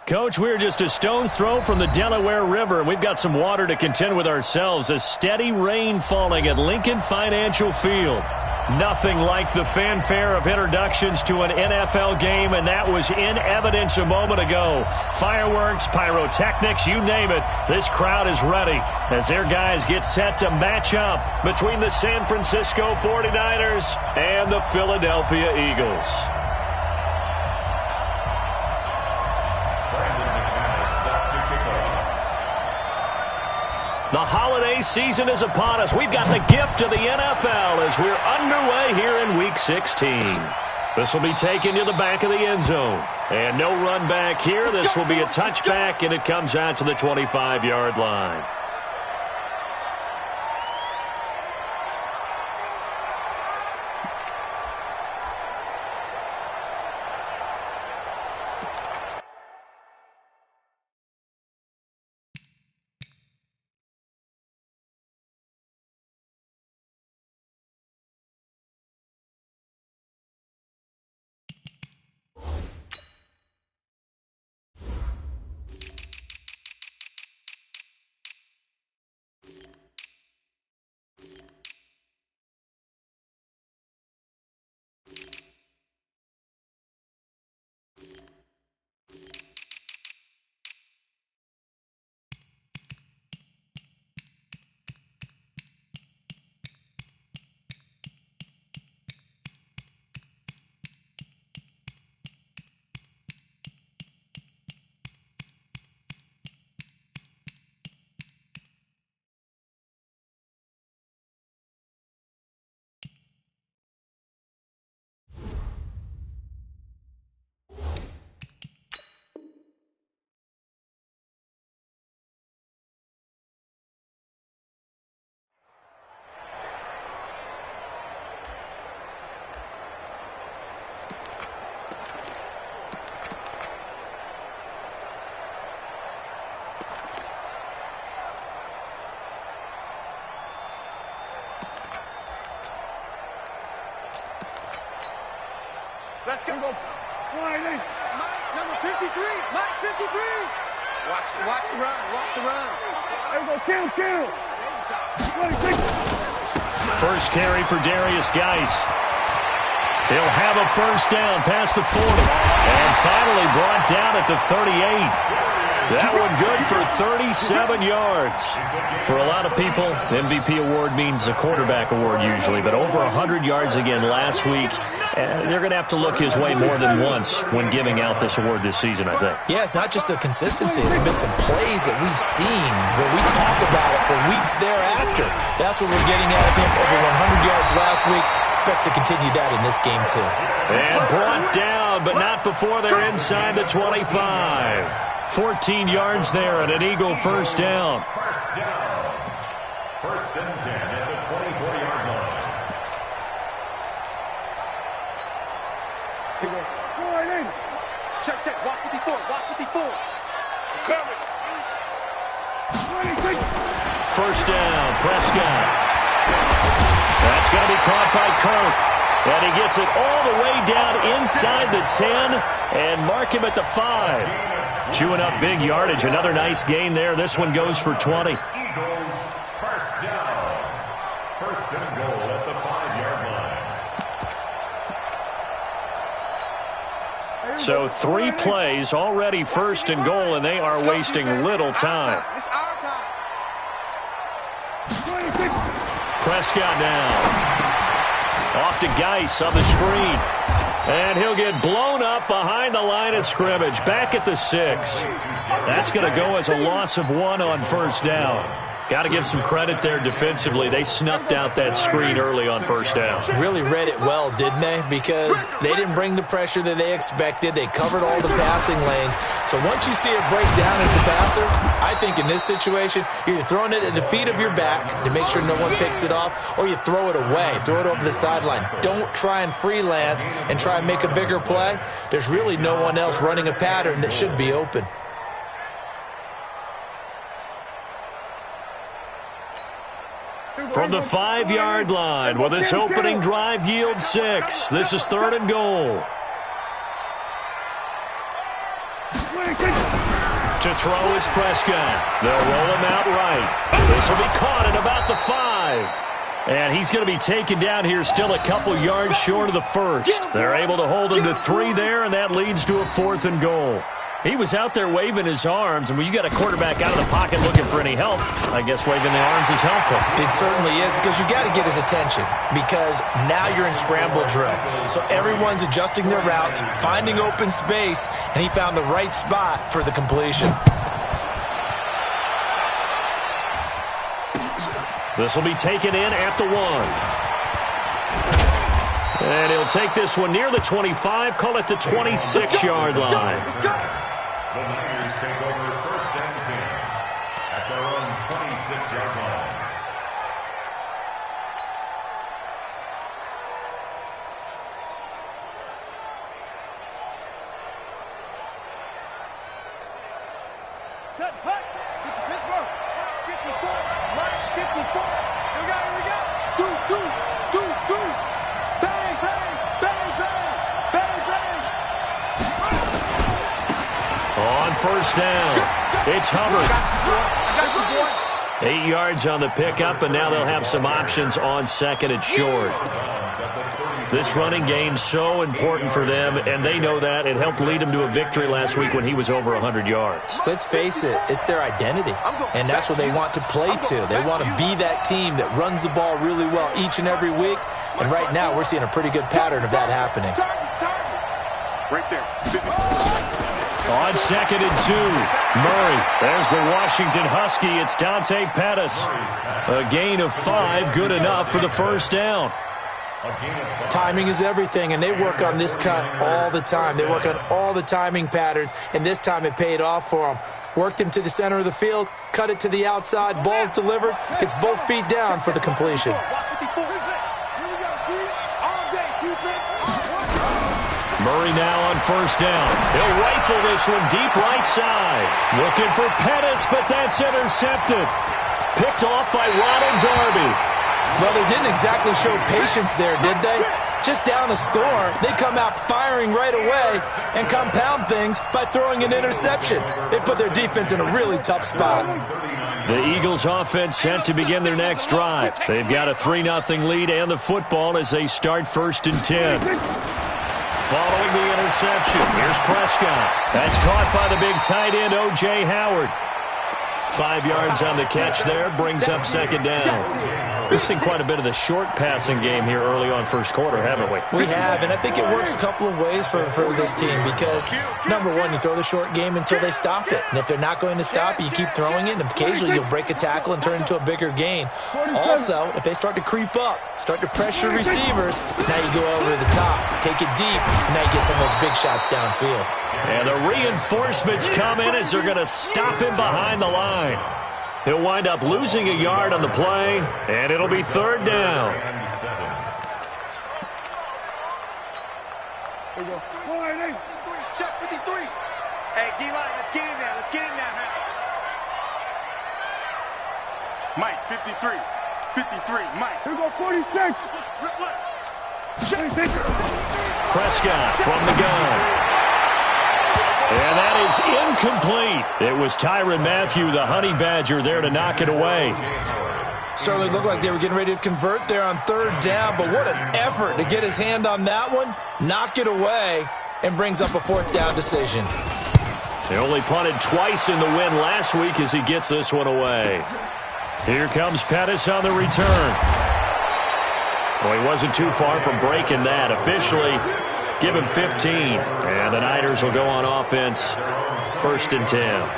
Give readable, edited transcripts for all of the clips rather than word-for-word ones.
Coach, we're just a stone's throw from the Delaware River, and we've got some water to contend with ourselves. A steady rain falling at Lincoln Financial Field. Nothing like the fanfare of introductions to an NFL game, and that was in evidence a moment ago. Fireworks, pyrotechnics, you name it. This crowd is ready as their guys get set to match up between the San Francisco 49ers and the Philadelphia Eagles. The holiday season is upon us. We've got the gift of the NFL as we're underway here in Week 16. This will be taken to the back of the end zone. And no run back here. This will be a touchback, and it comes out to the 25-yard line. Let's go. Mike, number 53. Mike, 53. Watch the run. Watch the run. There we go. Kill. First carry for Darius Geis. He'll have a first down past the 40. And finally brought down at the 38. That one good for 37 yards. For a lot of people, MVP award means a quarterback award usually, but over 100 yards again last week. They're going to have to look his way more than once when giving out this award this season, I think. Yeah, it's not just the consistency. There's been some plays that we've seen where we talk about it for weeks thereafter. That's what we're getting out of him. Over 100 yards last week. Expects to continue that in this game, too. And brought down, but not before they're inside the 25. 14 yards there and an Eagle first down. First and 10 at the 24-yard line. Here we go. Go right in. Check. Watch 54. Watch 54. Coming. First down, Prescott. That's going to be caught by Kirk. And he gets it all the way down inside the 10 and mark him at the 5. Chewing up big yardage. Another nice gain there. This one goes for 20. Eagles first down. First and goal at the 5-yard line. So 3 plays already first and goal, and they are wasting little time. It's our time. Prescott now. Off to Geis on the screen. And he'll get blown up behind the line of scrimmage. Back at the 6. That's going to go as a loss of 1 on first down. Got to give some credit there defensively. They snuffed out that screen early on first down. Really read it well, didn't they? Because they didn't bring the pressure that they expected. They covered all the passing lanes. So once you see it break down as the passer, I think in this situation, you're throwing it at the feet of your back to make sure no one picks it off, or you throw it away, throw it over the sideline. Don't try and freelance and try and make a bigger play. There's really no one else running a pattern that should be open. From the 5-yard line, will this opening drive yield 6? This is 3rd and goal. To throw is Prescott. They'll roll him out right. This will be caught at about the 5. And he's going to be taken down here still a couple yards short of the first. They're able to hold him to 3 there, and that leads to a 4th and goal. He was out there waving his arms, and when you got a quarterback out of the pocket looking for any help, I guess waving the arms is helpful. It certainly is, because you got to get his attention, because now you're in scramble drill. So everyone's adjusting their routes, finding open space, and he found the right spot for the completion. This will be taken in at the 1. And he'll take this one near the 25, call it the 26-yard line. The Niners take over 1st and 10 at their own 26-yard line. Set, hut. Pittsburgh. 54. Right, 54. Here we go. Deuce. Bang, bang, bang, bang, bang, bang. On 1st down, it's Hubbard. I got you, boy. 8 yards on the pickup, and now they'll have some options on 2nd and short. This running game's so important for them, and they know that. It helped lead them to a victory last week when he was over 100 yards. Let's face it, it's their identity, and that's what they want to play to. They want to be that team that runs the ball really well each and every week, and right now we're seeing a pretty good pattern of that happening. Right there. On 2nd and 2, Murray. There's the Washington Husky. It's Dante Pettis. A gain of 5, good enough for the 1st down. Timing is everything, and they work on this cut all the time. They work on all the timing patterns, and this time it paid off for them. Worked him to the center of the field, cut it to the outside, ball's delivered, gets both feet down for the completion. Murray now on 1st down. He'll rifle this one deep right side. Looking for Pettis, but that's intercepted. Picked off by Ronald Darby. Well, they didn't exactly show patience there, did they? Just down a score, they come out firing right away and compound things by throwing an interception. They put their defense in a really tough spot. The Eagles offense set to begin their next drive. They've got a 3-0 lead and the football as they start 1st and 10. Following the interception, here's Prescott. That's caught by the big tight end, O.J. Howard. 5 yards on the catch there, brings up 2nd down. We've seen quite a bit of the short passing game here early on 1st quarter, haven't we? We have, and I think it works a couple of ways for this team because, number one, you throw the short game until they stop it. And if they're not going to stop it, you keep throwing it, and occasionally you'll break a tackle and turn it into a bigger gain. Also, if they start to creep up, start to pressure receivers, now you go over to the top, take it deep, and now you get some of those big shots downfield. And the reinforcements come in as they're going to stop him behind the line. He'll wind up losing a yard on the play, and it'll be 3rd down. There you go. Check 53. Hey, D-line, let's get in there. Let's get in there, man. Mike, 53. 53, Mike. Here we go, 46. Prescott from the gun. And that is incomplete. It was Tyrann Mathieu, the Honey Badger, there to knock it away. Certainly looked like they were getting ready to convert there on 3rd down, but what an effort to get his hand on that one, knock it away, and brings up a 4th down decision. They only punted twice in the win last week as he gets this one away. Here comes Pettis on the return. Well, he wasn't too far from breaking that. Officially, give him 15. And the Niners will go on offense, 1st and 10.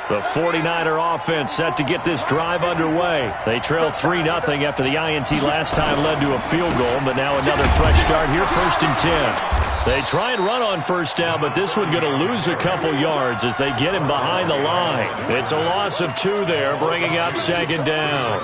The 49er offense set to get this drive underway. They trail 3-0 after the INT last time led to a field goal, but now another fresh start here, 1st and 10. They try and run on 1st down, but this one going to lose a couple yards as they get him behind the line. It's a loss of 2 there, bringing up 2nd down.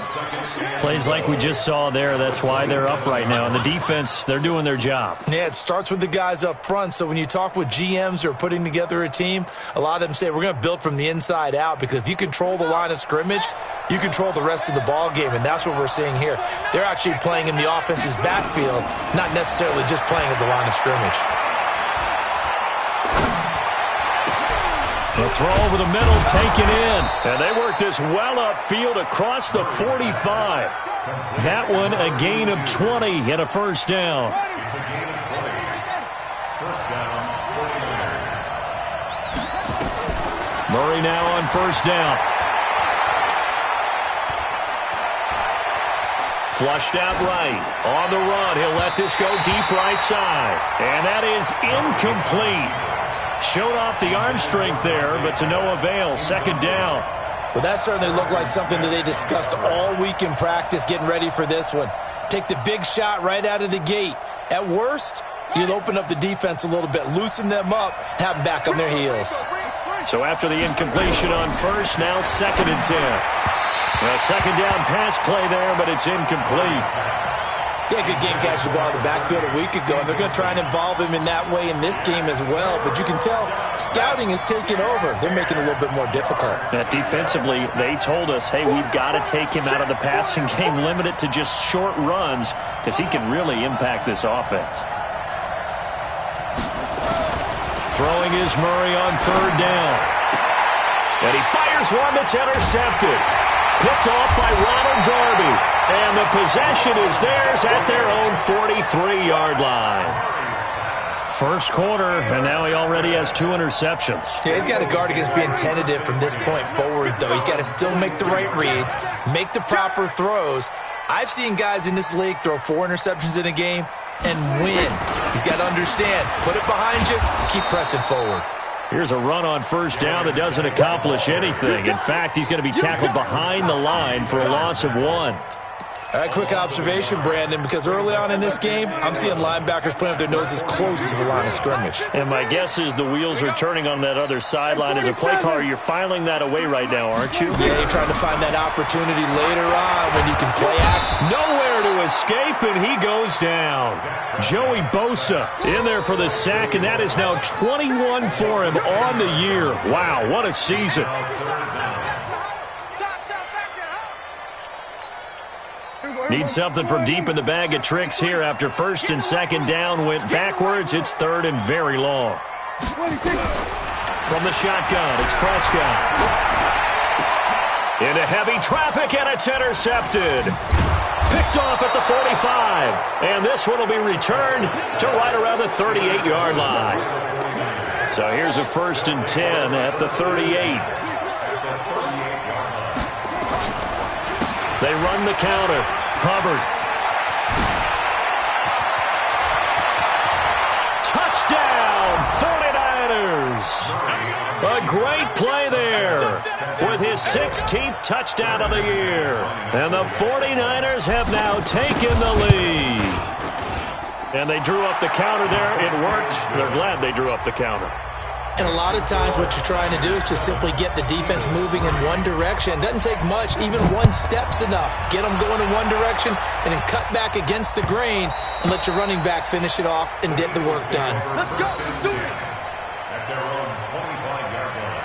Plays like we just saw there, that's why they're up right now. And the defense, they're doing their job. Yeah, it starts with the guys up front. So when you talk with GMs who are putting together a team, a lot of them say we're going to build from the inside out, because if you control the line of scrimmage, you control the rest of the ball game, and that's what we're seeing here. They're actually playing in the offense's backfield, not necessarily just playing at the line of scrimmage. The throw over the middle, taken in. And they work this well upfield across the 45. That one a gain of 20 and a first down. It's a gain of 20. First down, 49ers. Murray now on first down. Flushed out right. On the run, he'll let this go deep right side. And that is incomplete. Showed off the arm strength there, but to no avail. Second down. Well, that certainly looked like something that they discussed all week in practice, getting ready for this one. Take the big shot right out of the gate. At worst, you'll open up the defense a little bit, loosen them up, have them back on their heels. So after the incompletion on first, now second and 10. A second down pass play there, but it's incomplete. He had a good game catching the ball in the backfield a week ago, and they're going to try and involve him in that way in this game as well. But you can tell scouting is taking over. They're making it a little bit more difficult. Defensively, they told us, hey, we've got to take him out of the passing game, limit it to just short runs, because he can really impact this offense. Throwing is Murray on third down. And he fires one that's intercepted. Picked off by Ronald Darby. And the possession is theirs at their own 43-yard line. First quarter, and now he already has 2 interceptions. Yeah, he's got to guard against being tentative from this point forward, though. He's got to still make the right reads, make the proper throws. I've seen guys in this league throw 4 interceptions in a game and win. He's got to understand, put it behind you, keep pressing forward. Here's a run on first down that doesn't accomplish anything. In fact, he's going to be tackled behind the line for a loss of 1. All right, quick observation, Brandon, because early on in this game, I'm seeing linebackers putting up their noses close to the line of scrimmage. And my guess is the wheels are turning on that other sideline. As a play caller, you're filing that away right now, aren't you? Yeah, you're trying to find that opportunity later on when you can play action. Nowhere to escape, and he goes down. Joey Bosa in there for the sack, and that is now 21 for him on the year. Wow, what a season. Need something from deep in the bag of tricks here after first and second down went backwards. It's third and very long. From the shotgun, it's Prescott. Into heavy traffic, and it's intercepted. Picked off at the 45. And this one will be returned to right around the 38-yard line. So here's a first and 10 at the 38. They run the counter. Hubbard. Touchdown, 49ers. A great play there with his 16th touchdown of the year. And the 49ers have now taken the lead. And they drew up the counter there. It worked. They're glad they drew up the counter. And a lot of times what you're trying to do is just simply get the defense moving in one direction. It doesn't take much. Even one step's enough. Get them going in one direction and then cut back against the grain and let your running back finish it off and get the work done. Let's go. Let's do it. At their own 25-yard line.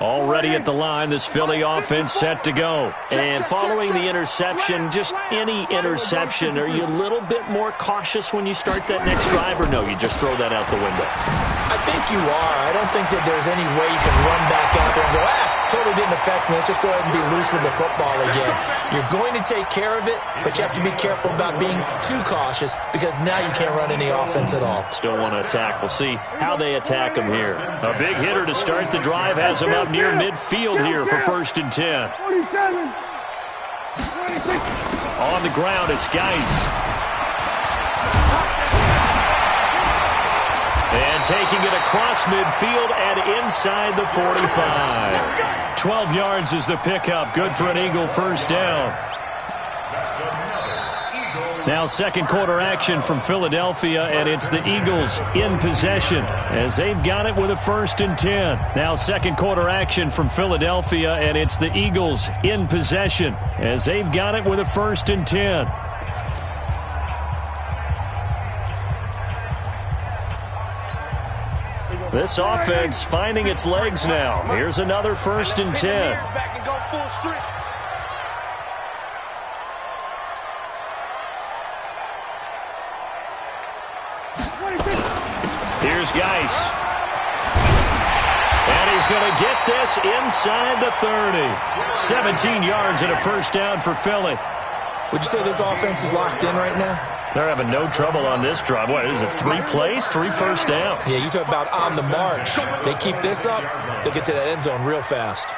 Already at the line, this Philly offense set to go. And following the interception, just any interception, are you a little bit more cautious when you start that next drive, or no, you just throw that out the window? I think you are. I don't think that there's any way you can run back out there and go, totally didn't affect me. Let's just go ahead and be loose with the football again. You're going to take care of it, but you have to be careful about being too cautious because now you can't run any offense at all. Still want to attack. We'll see how they attack him here. A big hitter to start the drive has him up near midfield here for first and 10. 27. 26. On the ground, it's Geis. And taking it across midfield and inside the 45. 12 yards is the pickup. Good for an Eagle first down. Now second quarter action from Philadelphia, and it's the Eagles in possession as they've got it with a first and 10. Now second quarter action from Philadelphia, and it's the Eagles in possession as they've got it with a first and 10. This offense finding its legs now. Here's another 1st and 10. Back and go full strength. Here's Geis. And he's going to get this inside the 30. 17 yards and a 1st down for Philly. Would you say this offense is locked in right now? They're having no trouble on this drive. What is it, 3 plays, 3 first downs? Yeah, you talk about on the march. They keep this up, they'll get to that end zone real fast.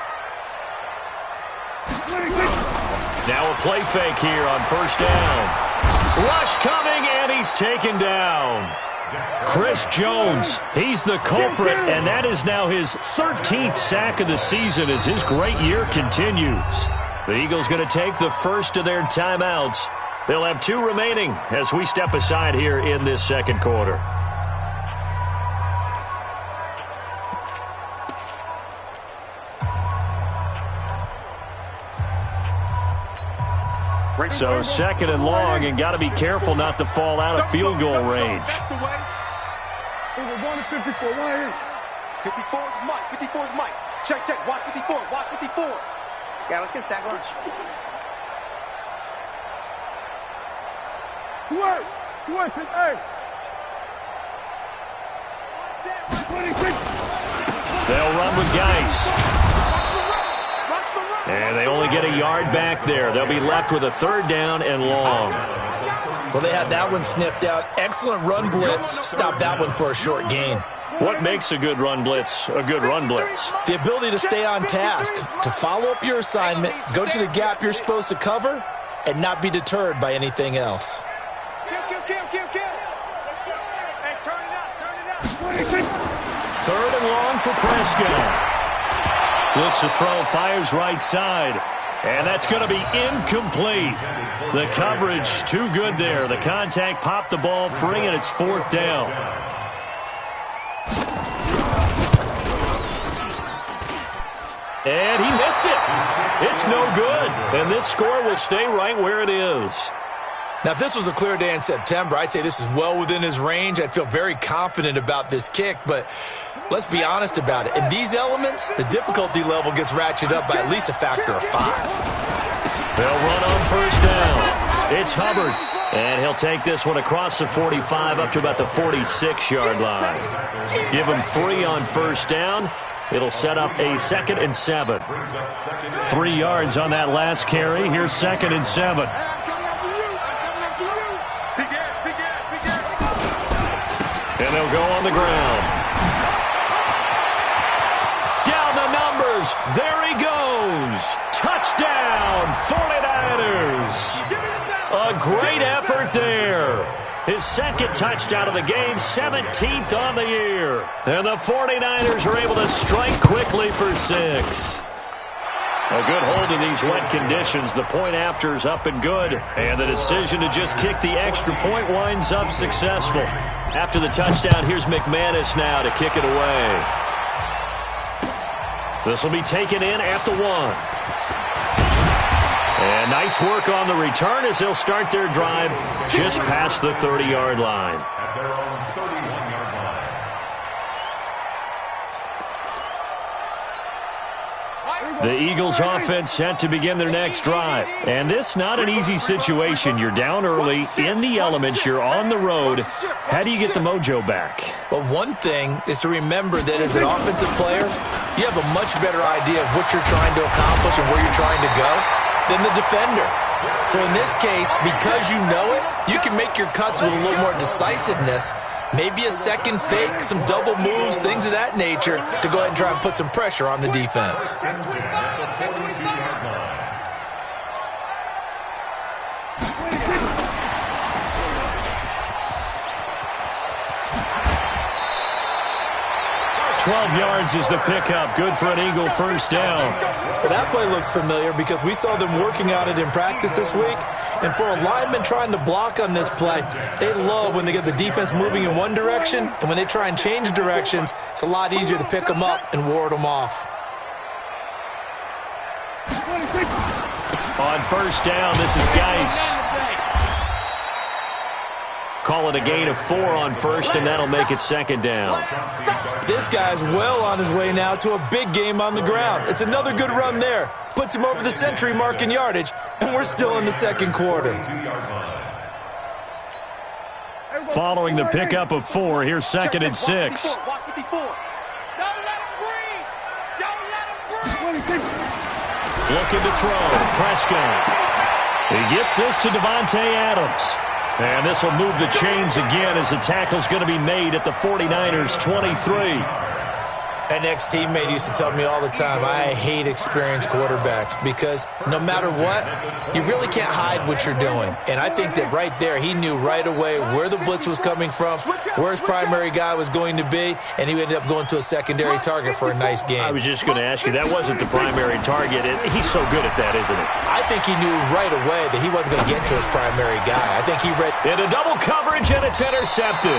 Now a play fake here on 1st down. Rush coming, and he's taken down. Chris Jones, he's the culprit, and that is now his 13th sack of the season as his great year continues. The Eagles going to take the first of their timeouts. They'll have 2 remaining as we step aside here in this 2nd quarter. So 2nd and long, and got to be careful not to fall out of field goal range. We're going to 54. 54 is Mike. 54 is Mike. Check, check. Watch 54. Watch 54. Yeah, let's get a sack lunch. Sweat. Sweat to A. They'll run with Geis. And they only get a yard back there. They'll be left with a 3rd down and long. Well, they had that one sniffed out. Excellent run blitz. Stop that one for a short gain. What makes a good run blitz a good run blitz? The ability to stay on task, to follow up your assignment, go to the gap you're supposed to cover, and not be deterred by anything else. Kill. Hey, turn it up. 3rd and long for Prescott. Looks to throw, fires right side. And that's going to be incomplete. The coverage too good there. The contact popped the ball free, and it's 4th down. And he missed it. It's no good. And this score will stay right where it is. Now, if this was a clear day in September, I'd say this is well within his range. I'd feel very confident about this kick, but let's be honest about it. In these elements, the difficulty level gets ratcheted up by at least a factor of 5. They'll run on 1st down. It's Hubbard, and he'll take this one across the 45 up to about the 46-yard line. Give him 3 on 1st down. It'll set up a 2nd and 7. 3 yards on that last carry. Here's 2nd and 7. And they'll go on the ground. Down the numbers. There he goes. Touchdown, 49ers. A great effort there. His 2nd touchdown of the game, 17th on the year. And the 49ers are able to strike quickly for 6. A good hold in these wet conditions. The point after is up and good. And the decision to just kick the extra point winds up successful. After the touchdown, here's McManus now to kick it away. This will be taken in at the 1. And nice work on the return as they'll start their drive just past the 30-yard line. At their own 31-yard line. The Eagles offense set to begin their next drive. And this not an easy situation. You're down early, in the elements, you're on the road. How do you get the mojo back? Well, one thing is to remember that as an offensive player, you have a much better idea of what you're trying to accomplish and where you're trying to go than the defender. So in this case, because you know it, you can make your cuts with a little more decisiveness. Maybe a 2nd fake, some double moves, things of that nature to go ahead and try and put some pressure on the defense. At the 42-yard line. 12 yards is the pickup. Good for an Eagle 1st down. Well, that play looks familiar because we saw them working on it in practice this week. And for a lineman trying to block on this play, they love when they get the defense moving in one direction. And when they try and change directions, it's a lot easier to pick them up and ward them off. On 1st down, this is Geis. call it a gain of 4 on first, and that'll make it second down. This guy's well on his way now to a big game on the ground. It's another good run there. Puts him over the century mark in yardage, and we're still in the second quarter. Following the pickup of 4, here's second and 6. Looking to throw. Prescott. He gets this to Devontae Adams. And this will move the chains again as the tackle's going to be made at the 49ers' 23. An ex-teammate used to tell me all the time, I hate experienced quarterbacks because no matter what, you really can't hide what you're doing. And I think that right there, he knew right away where the blitz was coming from, where his primary guy was going to be, and he ended up going to a secondary target for a nice game. I was just going to ask you, that wasn't the primary target. He's so good at that, isn't it? I think he knew right away that he wasn't going to get to his primary guy. I think he read... Into double coverage, and it's intercepted.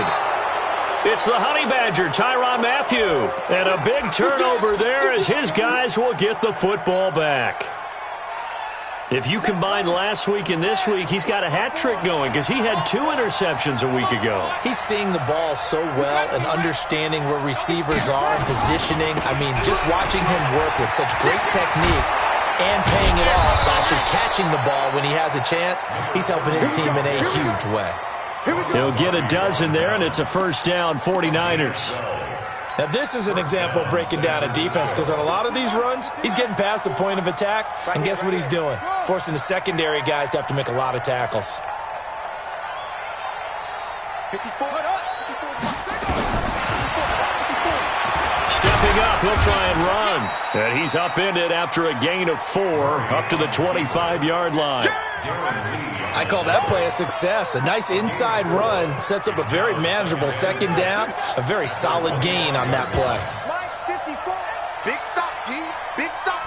It's the Honey Badger, Tyrann Mathieu. And a big turnover there as his guys will get the football back. If you combine last week and this week, he's got a hat trick going because he had 2 interceptions a week ago. He's seeing the ball so well and understanding where receivers are and positioning. I mean, just watching him work with such great technique and paying it off by actually catching the ball when he has a chance, he's helping his team in a huge way. He'll get a dozen there, and it's a first down, 49ers. Now, this is an example of breaking down a defense because on a lot of these runs, he's getting past the point of attack, and guess what he's doing? Forcing the secondary guys to have to make a lot of tackles. Stepping up, he'll try and run. And he's upended after a gain of 4 up to the 25-yard line. I call that play a success. A nice inside run sets up a very manageable second down, a very solid gain on that play. Big stop, G. Big stop.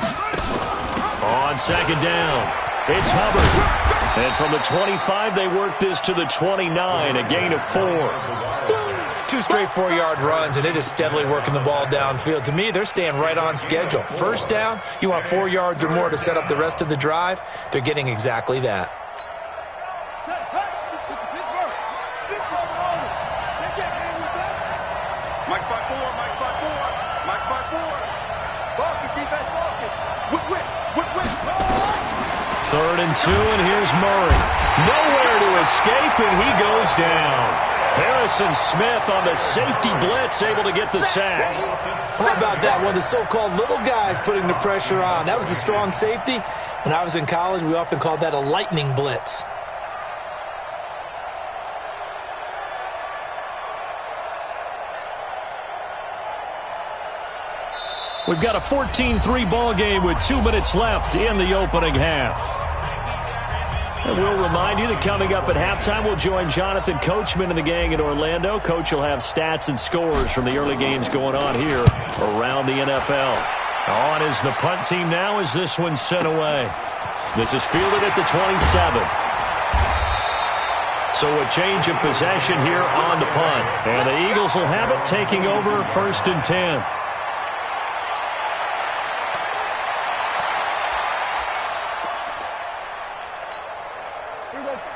On second down, it's Hubbard. And from the 25, they work this to the 29, a gain of 4. 2 straight 4-yard runs, and it is steadily working the ball downfield. To me, they're staying right on schedule. First down, you want 4 yards or more to set up the rest of the drive. They're getting exactly that. Third and 2, and here's Murray. Nowhere to escape, and he goes down. Harrison Smith on the safety blitz, able to get the sack. How about that? One of the so-called little guys putting the pressure on. That was a strong safety. When I was in college, we often called that a lightning blitz. We've got a 14-3 ball game with 2 minutes left in the opening half. And we'll remind you that coming up at halftime, we'll join Jonathan Coachman and the gang in Orlando. Coach will have stats and scores from the early games going on here around the NFL. On is the punt team now as this one's sent away. This is fielded at the 27. So a change of possession here on the punt. And the Eagles will have it, taking over first and 10.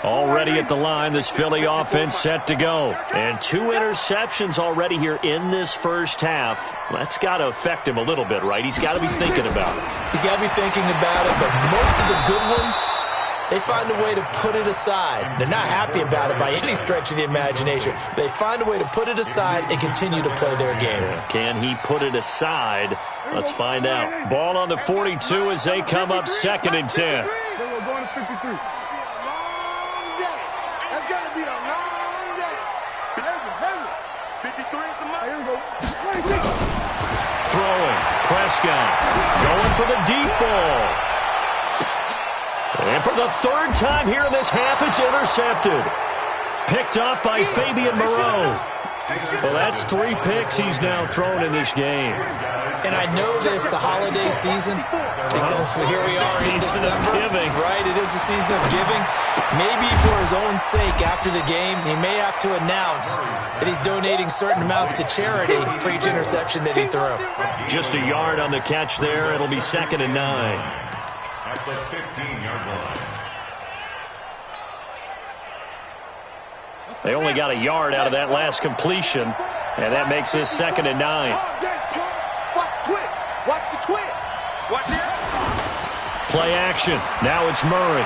Already at the line, this Philly offense set to go. And 2 interceptions already here in this first half. That's got to affect him a little bit, right? He's got to be thinking about it. He's got to be thinking about it, but most of the good ones, they find a way to put it aside. They're not happy about it by any stretch of the imagination. They find a way to put it aside and continue to play their game. Can he put it aside? Let's find out. Ball on the 42 as they come up second and 10. We're going to 53. Throwing. Prescott going for the deep ball. And for the 3rd time here in this half, it's intercepted. Picked up by Fabian Moreau. Well, that's 3 picks he's now thrown in this game. And I know this, the holiday season, because here we are in December. Giving. Right, it is the season of giving. Maybe for his own sake after the game, he may have to announce that he's donating certain amounts to charity for each interception that he threw. Just a yard on the catch there. It'll be second and 9. At the 15-yard line. They only got a yard out of that last completion, and that makes this 2nd and 9. Watch the twins. Watch the twins. Watch the Play action. Now it's Murray.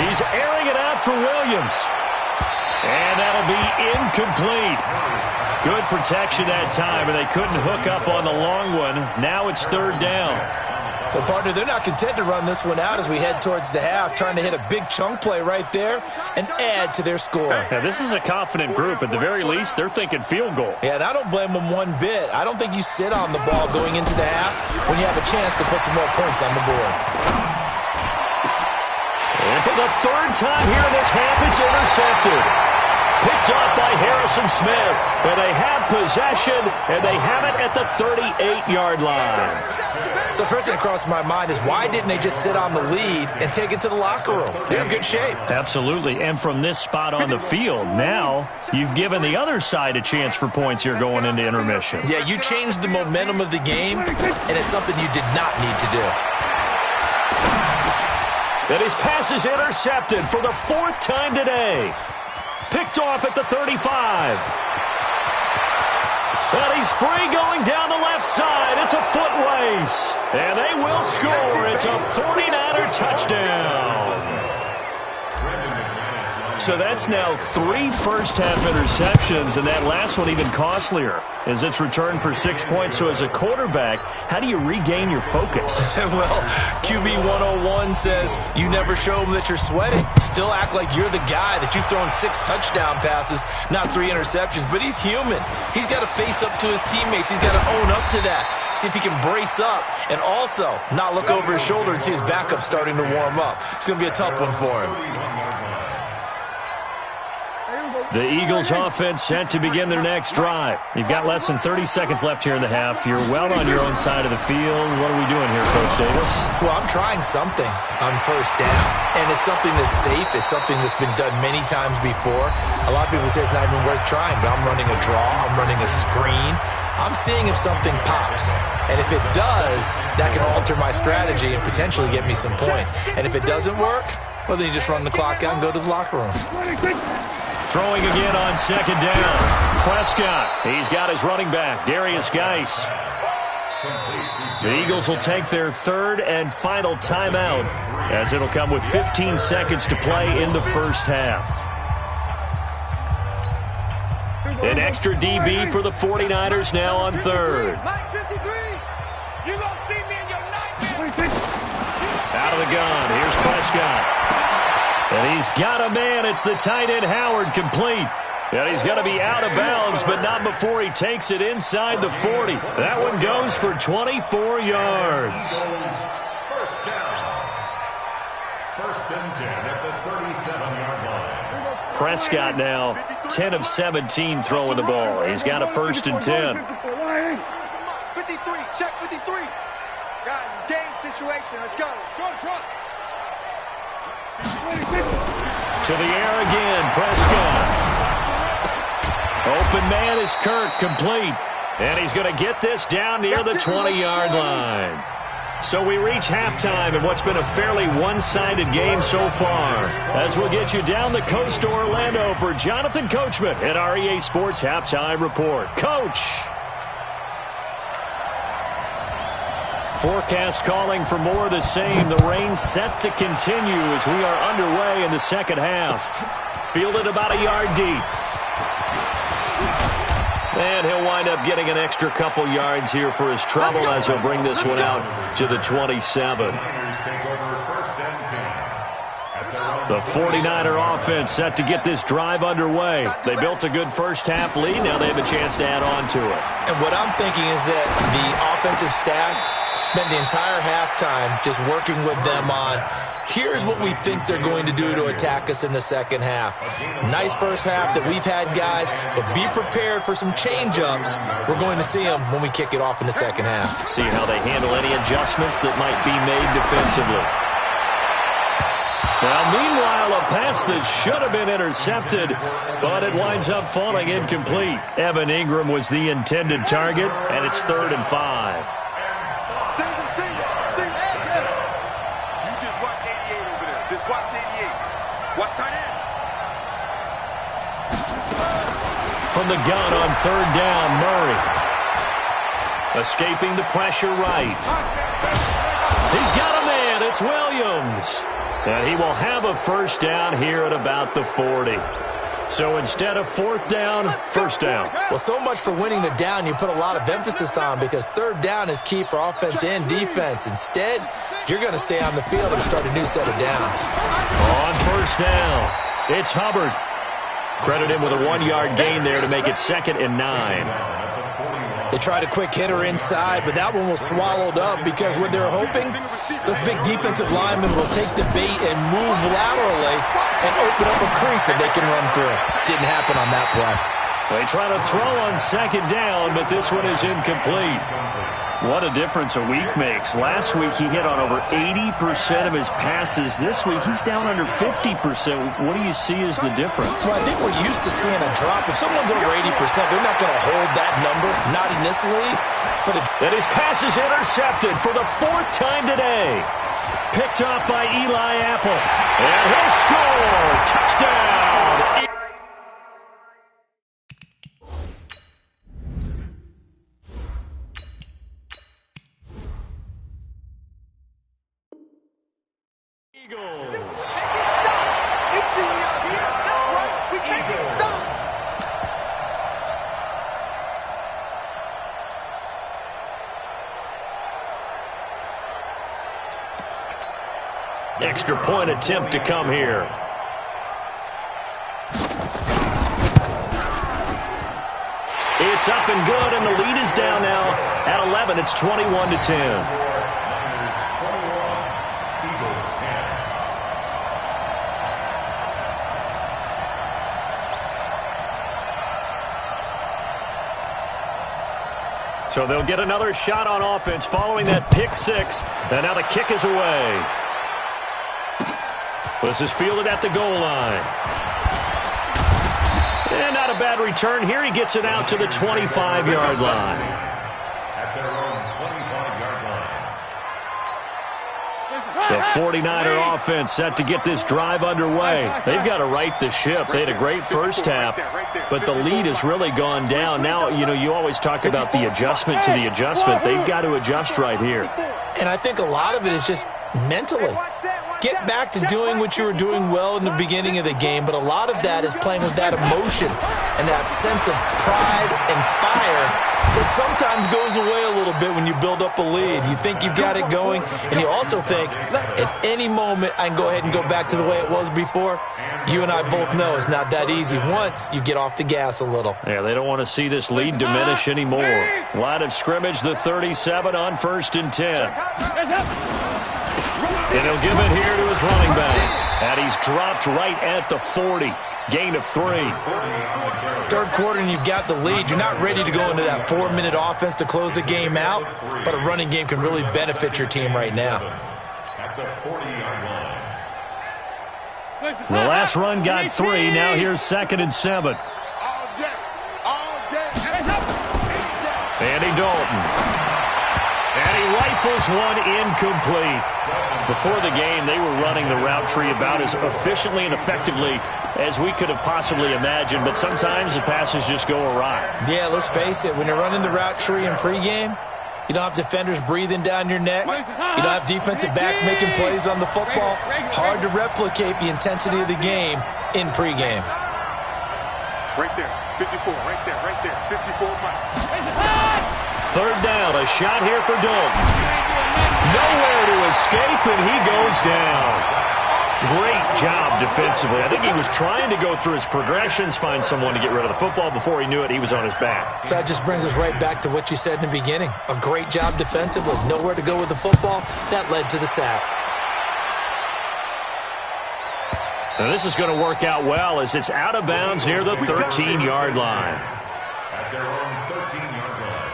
He's airing it out for Williams. And that'll be incomplete. Good protection that time, and they couldn't hook up on the long one. Now it's 3rd down. Well, partner, they're not content to run this one out as we head towards the half, trying to hit a big chunk play right there and add to their score. Now, this is a confident group. At the very least, they're thinking field goal. Yeah, and I don't blame them one bit. I don't think you sit on the ball going into the half when you have a chance to put some more points on the board. And for the 3rd time here in this half, it's intercepted. Picked off by Harrison Smith. And they have possession, and they have it at the 38-yard line. So first thing that crossed my mind is why didn't they just sit on the lead and take it to the locker room? They're in good shape. Absolutely. And from this spot on the field, now you've given the other side a chance for points here going into intermission. Yeah, you changed the momentum of the game, and it's something you did not need to do. And his pass is intercepted for the 4th time today. Picked off at the 35. Well, he's free going down the left side. It's a foot race. And they will score. It's a 49er touchdown. So that's now 3 first-half interceptions, and that last one even costlier as it's returned for 6 points. So as a quarterback, how do you regain your focus? Well, QB 101 says you never show them that you're sweating. Still act like you're the guy that you've thrown 6 touchdown passes, not 3 interceptions. But he's human. He's got to face up to his teammates. He's got to own up to that. See if he can brace up and also not look over his shoulder and see his backup starting to warm up. It's going to be a tough one for him. The Eagles offense set to begin their next drive. You've got less than 30 seconds left here in the half. You're well on your own side of the field. What are we doing here, Coach Davis? Well, I'm trying something on 1st down, and it's something that's safe. It's something that's been done many times before. A lot of people say it's not even worth trying, but I'm running a draw. I'm running a screen. I'm seeing if something pops. And if it does, that can alter my strategy and potentially get me some points. And if it doesn't work, well, then you just run the clock out and go to the locker room. Throwing again on 2nd down. Prescott. He's got his running back, Darius Geis. The Eagles will take their 3rd and final timeout as it'll come with 15 seconds to play in the first half. An extra DB for the 49ers now on 3rd. Out of the gun. Here's Prescott. And he's got a man. It's the tight end Howard, complete. And he's going to be out of bounds, but not before he takes it inside the 40. That one goes for 24 yards. First down. 1st and 10 at the 37-yard line. Prescott now 10 of 17 throwing the ball. He's got a 1st and 10. 53, check 53. Guys, it's game situation. Let's go. Trust. To the air again, Prescott. Open man is Kirk, complete. And he's going to get this down near the 20-yard line. So we reach halftime in what's been a fairly one-sided game so far. As we'll get you down the coast to Orlando for Jonathan Coachman at our EA Sports Halftime Report. Coach! Forecast calling for more of the same. The rain set to continue as we are underway in the second half. Fielded about a yard deep. And he'll wind up getting an extra couple yards here for his trouble as he'll bring this one out to the 27. The 49er offense set to get this drive underway. They built a good first half lead. Now they have a chance to add on to it. And what I'm thinking is that the offensive staff spent the entire halftime just working with them on, here's what we think they're going to do to attack us in the second half. Nice first half that we've had, guys, but be prepared for some change-ups. We're going to see them when we kick it off in the second half. See how they handle any adjustments that might be made defensively. Now, meanwhile, a pass that should have been intercepted, but it winds up falling incomplete. Evan Ingram was the intended target, and it's 3rd and 5. You just watch 88 over there. Just watch 88. Watch tight end. from the gun on third down. Murray escaping the pressure right. He's got a man. It's Williams. And he will have a first down here at about the 40. So instead of fourth down, first down. Well, so much for winning the down you put a lot of emphasis on, because third down is key for offense and defense. Instead, you're going to stay on the field and start a new set of downs. On first down, it's Hubbard. Credit him with a 1-yard gain there to make it 2nd and 9. They tried a quick hitter inside, but that one was swallowed up because what they're hoping, those big defensive linemen will take the bait and move laterally and open up a crease that they can run through. Didn't happen on that play. They try to throw on 2nd down, but this one is incomplete. What a difference a week makes. Last week he hit on over 80% of his passes. This week he's down under 50%. What do you see as the difference? Well, I think we're used to seeing a drop. If someone's over 80%, they're not going to hold that number, not in this league. And his pass is intercepted for the 4th time today. Picked off by Eli Apple. And he'll score. Touchdown. Extra point attempt to come here. It's up and good, and the lead is down now at 11. It's 21-10. So they'll get another shot on offense following that pick six. And now the kick is away. This is fielded at the goal line. And not a bad return here. He gets it out to the 25-yard line. At their own 25-yard line. The 49er offense set to get this drive underway. They've got to right the ship. They had a great first half, but the lead has really gone down. Now, you always talk about the adjustment to the adjustment. They've got to adjust right here. And I think a lot of it is just mentally. Get back to doing what you were doing well in the beginning of the game, but a lot of that is playing with that emotion and that sense of pride and fire that sometimes goes away a little bit when you build up a lead. You think you've got it going, and you also think at any moment I can go ahead and go back to the way it was before. You and I both know it's not that easy once you get off the gas a little. Yeah, they don't want to see this lead diminish anymore. Line of scrimmage, the 37 on 1st and 10. And he'll give it here to his running back. And he's dropped right at the 40. Gain of 3. Third quarter and you've got the lead. You're not ready to go into that 4-minute offense to close the game out, but a running game can really benefit your team right now. At the 40-yard line. The last run got 3. Now here's 2nd and 7. Andy Dalton. And he rifles one incomplete. Before the game, they were running the route tree about as efficiently and effectively as we could have possibly imagined, but sometimes the passes just go awry. Yeah, let's face it, when you're running the route tree in pregame, you don't have defenders breathing down your neck. You don't have defensive backs making plays on the football. Hard to replicate the intensity of the game in pregame. Right there, 54, right there, 54 miles. Third down, a shot here for Dalton. Nowhere to escape, and he goes down. Great job defensively. I think he was trying to go through his progressions, find someone to get rid of the football. Before he knew it, he was on his back. So that just brings us right back to what you said in the beginning. A great job defensively. Nowhere to go with the football. That led to the sack. Now this is going to work out well as it's out of bounds near the 13-yard line. At their own 13-yard line.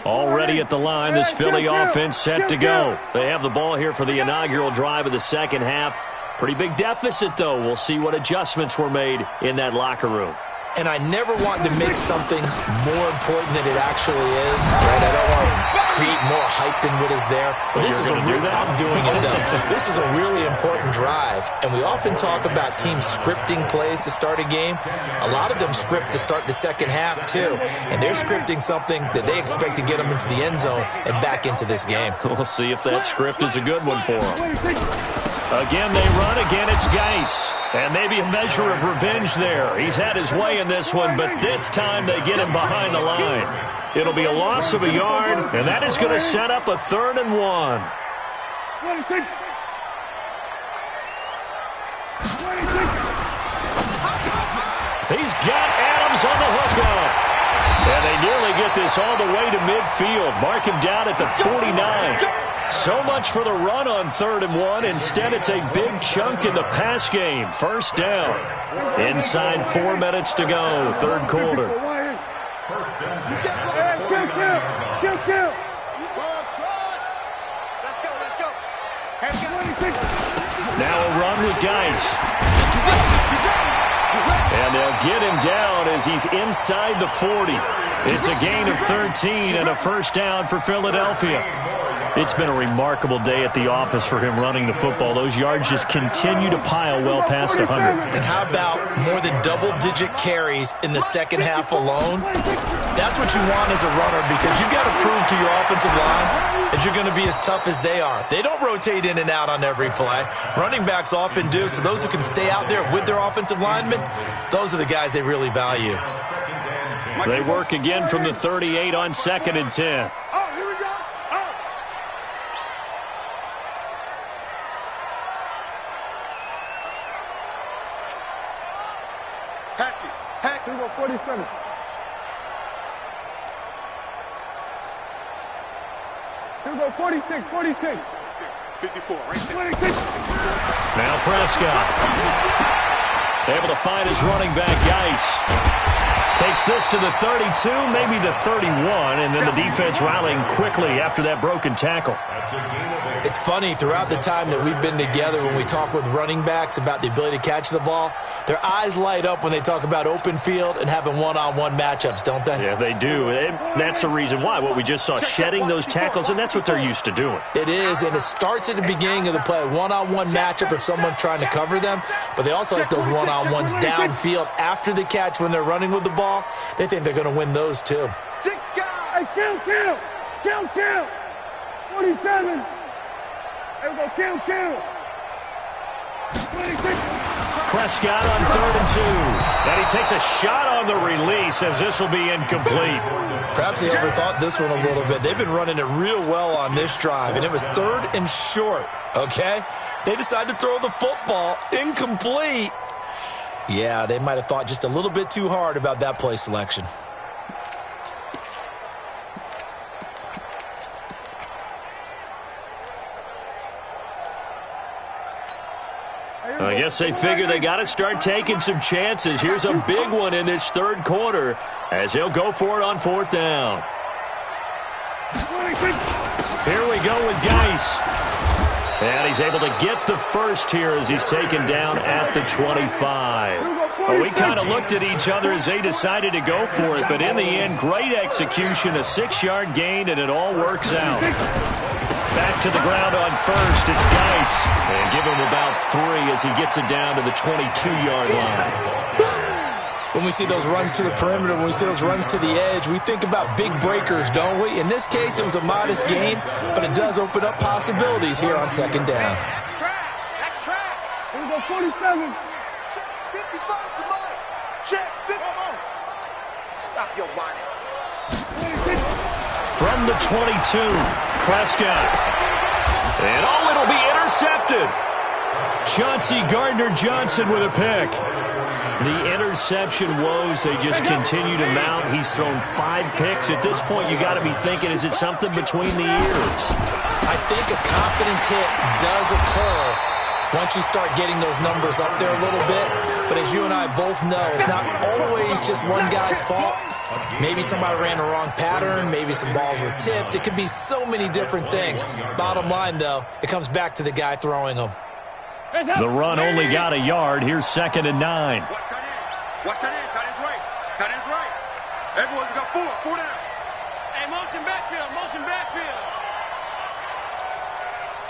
Already at the line, this Philly offense set to go. They have the ball here for the inaugural drive of the second half. Pretty big deficit, though. We'll see what adjustments were made in that locker room. And I never want to make something more important than it actually is. Right? I don't want to create more hype than what is there. But this is I'm doing it, though. This is a really important drive, and we often talk about teams scripting plays to start a game. A lot of them script to start the second half, too, and they're scripting something that they expect to get them into the end zone and back into this game. We'll see if that script is a good one for them. Again, they run. Again, it's Geis. And maybe a measure of revenge there. He's had his way in this one, but this time they get him behind the line. It'll be a loss of a yard, and that is going to set up a 3rd and 1. He's got Adams on the hookup. And they nearly get this all the way to midfield. Mark him down at the 49. So much for the run on 3rd and 1. Instead, it's a big chunk in the pass game. 1st down. Inside 4 minutes to go. 3rd quarter. Kill. Now a run with Geis. And they'll get him down as he's inside the 40. It's a gain of 13 and a 1st down for Philadelphia. It's been a remarkable day at the office for him running the football. Those yards just continue to pile well past 100. And how about more than double-digit carries in the second half alone? That's what you want as a runner, because you've got to prove to your offensive line that you're going to be as tough as they are. They don't rotate in and out on every play. Running backs often do, so those who can stay out there with their offensive linemen, those are the guys they really value. They work again from the 38 on 2nd and 10. Oh, here we go. Hatchet, we go 47. Here we go 46. 54, right there. 26. Now Prescott. Able to find his running back, Geis. Takes this to the 32, maybe the 31, and then the defense rallying quickly after that broken tackle. It's funny, throughout the time that we've been together, when we talk with running backs about the ability to catch the ball, their eyes light up when they talk about open field and having one-on-one matchups, don't they? Yeah, they do. And that's the reason why. What we just saw, shedding those tackles, and that's what they're used to doing. It is, and it starts at the beginning of the play, one-on-one matchup if someone's trying to cover them, but they also like those one-on-ones downfield after the catch when they're running with the ball. They think they're going to win those, too. 6 guys. Hey, kill. 47. There we go, kill. 26. Prescott on 3rd and 2. And he takes a shot on the release as this will be incomplete. Perhaps they overthought this one a little bit. They've been running it real well on this drive, and it was 3rd and short, okay? They decided to throw the football incomplete. Yeah, they might have thought just a little bit too hard about that play selection. I guess they figure they got to start taking some chances. Here's a big one in this 3rd quarter as he'll go for it on 4th down. Here we go with Geis. And he's able to get the first here as he's taken down at the 25. Well, we kind of looked at each other as they decided to go for it, but in the end, great execution, a 6-yard gain, and it all works out. Back to the ground on 1st, it's Geis. And give him about 3 as he gets it down to the 22-yard line. When we see those runs to the perimeter, when we see those runs to the edge, we think about big breakers, don't we? In this case, it was a modest gain, but it does open up possibilities here on 2nd down. That's trash. Here we go, 47. 55 to mine. Check. Come on. Stop your whining. From the 22, Prescott. And it'll be intercepted. Chauncey Gardner-Johnson with a pick. The interception woes, they just continue to mount. He's thrown 5 picks. At this point, you got to be thinking, is it something between the ears? I think a confidence hit does occur once you start getting those numbers up there a little bit. But as you and I both know, it's not always just one guy's fault. Maybe somebody ran the wrong pattern. Maybe some balls were tipped. It could be so many different things. Bottom line, though, it comes back to the guy throwing them. The run only got a yard. Here's 2nd and 9. Watch tight end. Tight end's right. Everyone's got 4 down. Hey, motion backfield, motion backfield.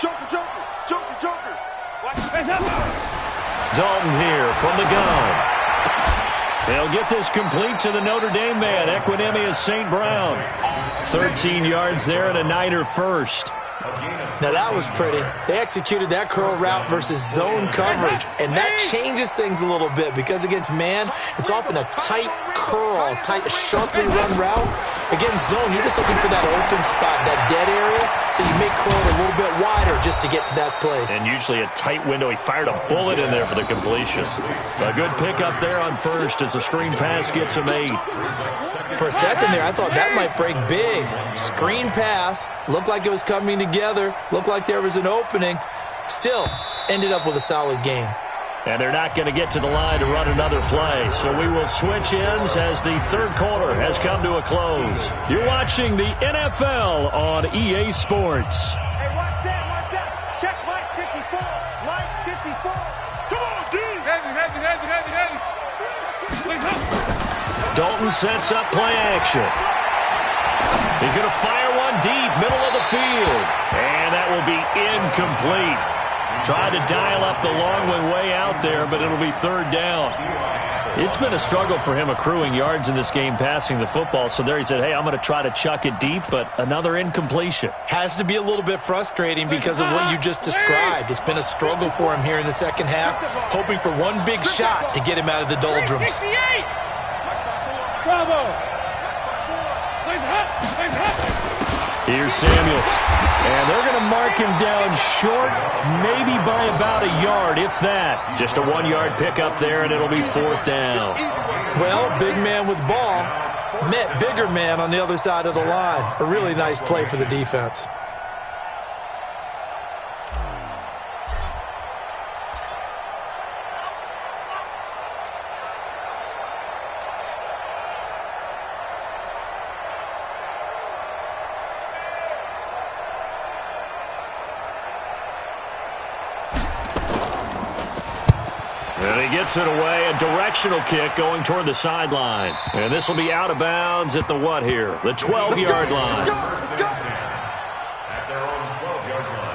Joker, joker, joker, joker. Watch your face up. Dalton here from the gun. They'll get this complete to the Notre Dame man, Equinemius St. Brown. 13 yards there and a Niner first. Now that was pretty. They executed that curl route versus zone coverage, and that changes things a little bit because against man, it's often a tight curl, tight, sharply run route. Against zone, you're just looking for that open spot, that dead area, so you make curl a little bit wider just to get to that place. And usually a tight window. He fired a bullet in there for the completion. A good pickup there on first as a screen pass gets him 8. For a second there, I thought that might break big. Screen pass, looked like it was coming together, looked like there was an opening. Still, ended up with a solid game. And they're not going to get to the line to run another play. So we will switch ends as the third quarter has come to a close. You're watching the NFL on EA Sports. Hey, watch that. Check Mike 54. Mike 54. Come on, D. Heavy. Dalton sets up play action. He's going to fire one deep, middle of the field. And that will be incomplete. Tried to dial up the long one way out there, but it'll be third down. It's been a struggle for him accruing yards in this game passing the football. So there he said, hey, I'm going to try to chuck it deep, but another incompletion. Has to be a little bit frustrating because of what you just described. It's been a struggle for him here in the second half, hoping for one big shot to get him out of the doldrums. Bravo. Here's Samuels. And they're going to mark him down short, maybe by about a yard, if that. Just a 1-yard pickup there, and it'll be fourth down. Well, big man with ball met bigger man on the other side of the line. A really nice play for the defense. And he gets it away, a directional kick going toward the sideline. And this will be out of bounds at the what here? The 12-yard line. At their own 12-yard line.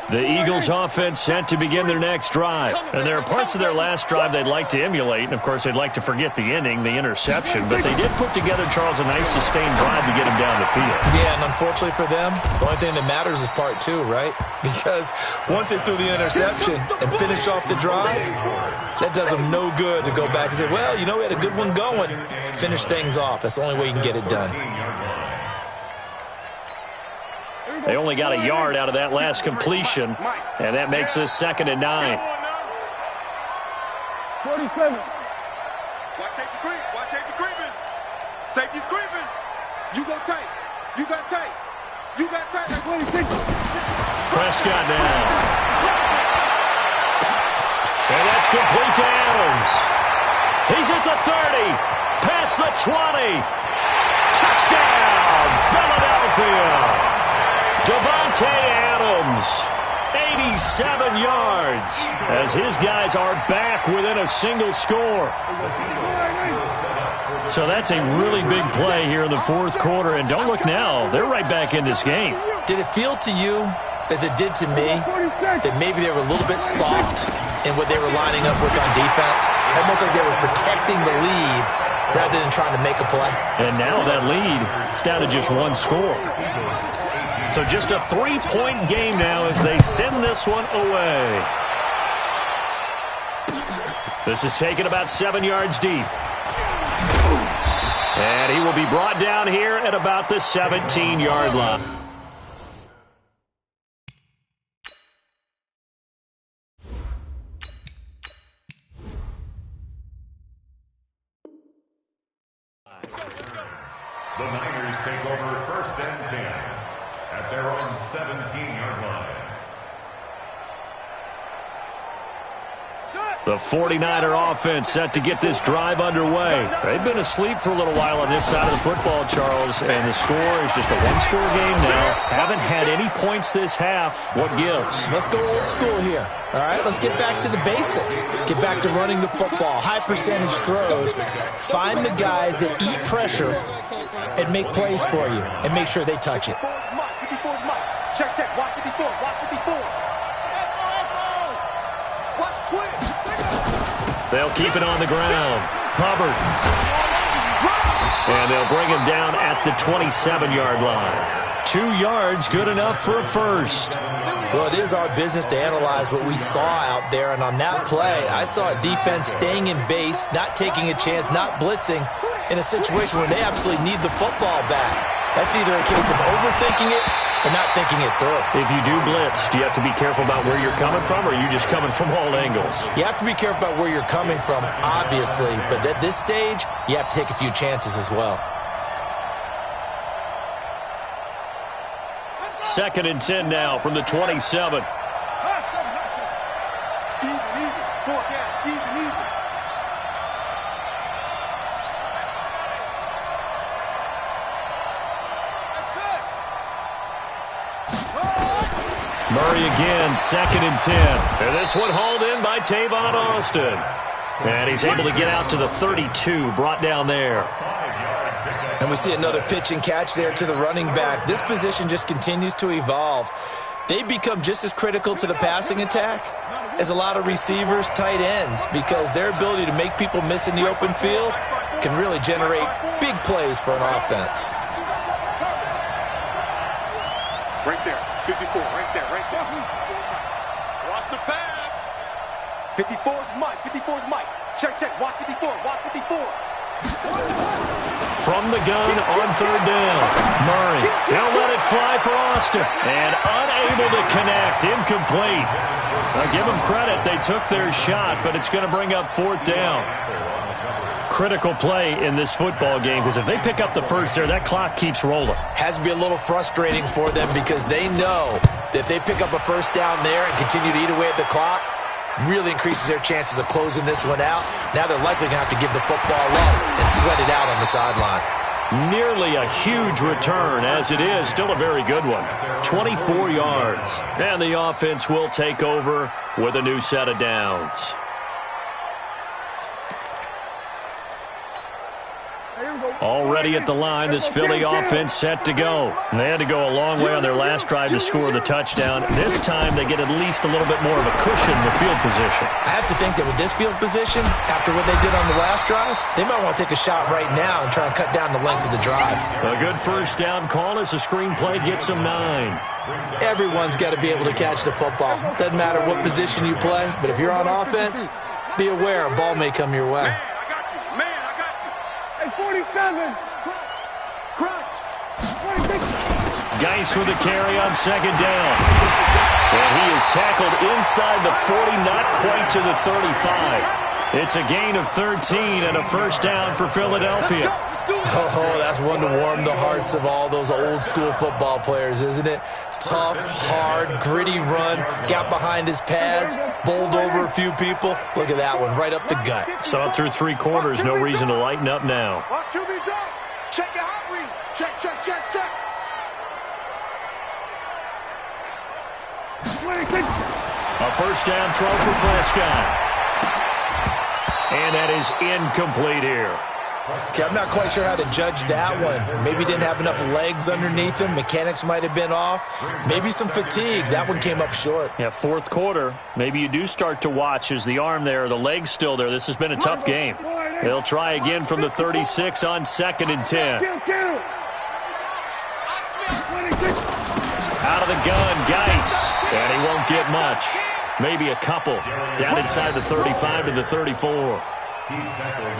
The Eagles offense set to begin their next drive. And there are parts of their last drive they'd like to emulate. And, of course, they'd like to forget the ending, the interception. But they did put together, Charles, a nice sustained drive to get him down the field. Yeah, and unfortunately for them, the only thing that matters is part 2, right? Because once they threw the interception and finished off the drive, that does them no good to go back and say, well, you know, we had a good one going. Finish things off. That's the only way you can get it done. They only got a yard out of that last completion, and that makes this 2nd and 9. 47. Watch safety creep. Watch safety creeping. Safety's creeping. You go tight. You got tight. You got tight like 26. Prescott now. And that's complete to Adams. He's at the 30. Past the 20. Touchdown, Philadelphia. Devontae Adams, 87 yards, as his guys are back within a single score. So that's a really big play here in the fourth quarter, and don't look now, they're right back in this game. Did it feel to you, as it did to me, that maybe they were a little bit soft in what they were lining up with on defense? Almost like they were protecting the lead rather than trying to make a play. And now that lead is down to just one score. So just a 3-point game now as they send this one away. This is taken about 7 yards deep. And he will be brought down here at about the 17-yard line. The Niners take over 1st and 10 at their own 17-yard line. Shut. The 49er offense set to get this drive underway. They've been asleep for a little while on this side of the football, Charles, and the score is just a one-score game now. Haven't had any points this half. What gives? Let's go old school here. All right, let's get back to the basics. Get back to running the football, high percentage throws. Find the guys that eat pressure and make plays for you and make sure they touch it. 54's Mike. Check, check. Watch 54. Watch 54. Watch twist. They'll keep it on the ground. Hubbard. And they'll bring him down at the 27-yard line. 2 yards, good enough for a first. Well, it is our business to analyze what we saw out there, and on that play, I saw a defense staying in base, not taking a chance, not blitzing in a situation where they absolutely need the football back. That's either a case of overthinking it or not thinking it through. If you do blitz, do you have to be careful about where you're coming from, or are you just coming from all angles? You have to be careful about where you're coming from, obviously, but at this stage, you have to take a few chances as well. 2nd and 10 now from the 27. Even, fourth down, even. Murray again, 2nd and 10. And this one hauled in by Tavon Austin. And he's able to get out to the 32, brought down there. And we see another pitch and catch there to the running back. This position just continues to evolve. They become just as critical to the passing attack as a lot of receivers, tight ends, because their ability to make people miss in the open field can really generate big plays for an offense. Right there, 54, right there. Watch the pass. 54's Mike. Check, watch 54, watch 54. From the gun on 3rd down. Murray, he'll let it fly for Austin. And unable to connect, incomplete. Now give them credit, they took their shot, but it's going to bring up 4th down. Critical play in this football game, because if they pick up the first there, that clock keeps rolling. Has to be a little frustrating for them because they know that if they pick up a first down there and continue to eat away at the clock, really increases their chances of closing this one out. Now they're likely going to have to give the football up and sweat it out on the sideline. Nearly a huge return, as it is. Still a very good one. 24 yards. And the offense will take over with a new set of downs. Already at the line, this Philly offense set to go. They had to go a long way on their last drive to score the touchdown. This time, they get at least a little bit more of a cushion in the field position. I have to think that with this field position, after what they did on the last drive, they might want to take a shot right now and try and cut down the length of the drive. A good first down call as the screenplay gets them 9. Everyone's got to be able to catch the football. Doesn't matter what position you play, but if you're on offense, be aware a ball may come your way. 47. Crunch. 46. Geis with a carry on 2nd down. And he is tackled inside the 40, not quite to the 35. It's a gain of 13 and a first down for Philadelphia. Oh, that's one to warm the hearts of all those old school football players, isn't it? Tough, hard, gritty run, got behind his pads, bowled over a few people. Look at that one, right up the gut. Saw it through 3 quarters, no reason to lighten up now. Watch QB drop. Check your hot read. Check. A first down throw for Prescott. And that is incomplete here. Okay, I'm not quite sure how to judge that one. Maybe didn't have enough legs underneath him. Mechanics might have been off. Maybe some fatigue. That one came up short. Yeah, 4th quarter. Maybe you do start to watch as the arm there, the leg's still there. This has been a tough game. They'll try again from the 36 on 2nd and 10. Out of the gun, Geis. And he won't get much. Maybe a couple. Down inside the 35 to the 34.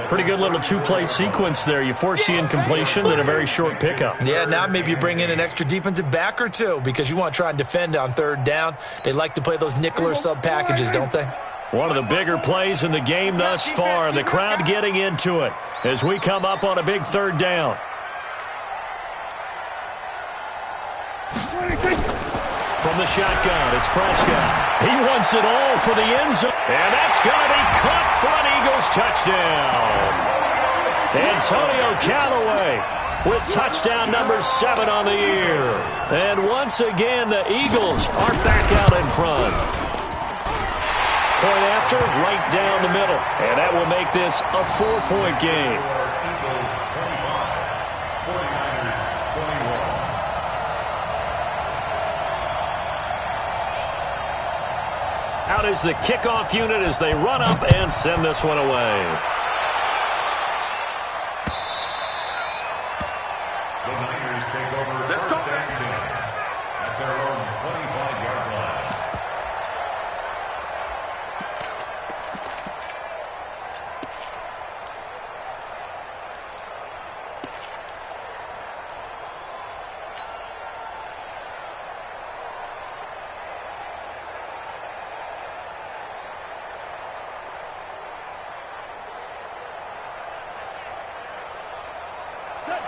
Pretty good little 2-play sequence there. You force the incompletion, then a very short pickup. Yeah, now maybe you bring in an extra defensive back or two because you want to try and defend on 3rd down. They like to play those nickel or sub packages, don't they? One of the bigger plays in the game thus far. The crowd getting into it as we come up on a big 3rd down. From the shotgun, it's Prescott. He wants it all for the end zone. And that's going to be caught for an Eagles touchdown. Antonio Callaway with touchdown number 7 on the year. And once again, the Eagles are back out in front. Point after, right down the middle. And that will make this a 4-point game. Eagles 25, 49ers 21. Out is the kickoff unit as they run up and send this one away. The Niners take over first and 10 at their own 25-yard line.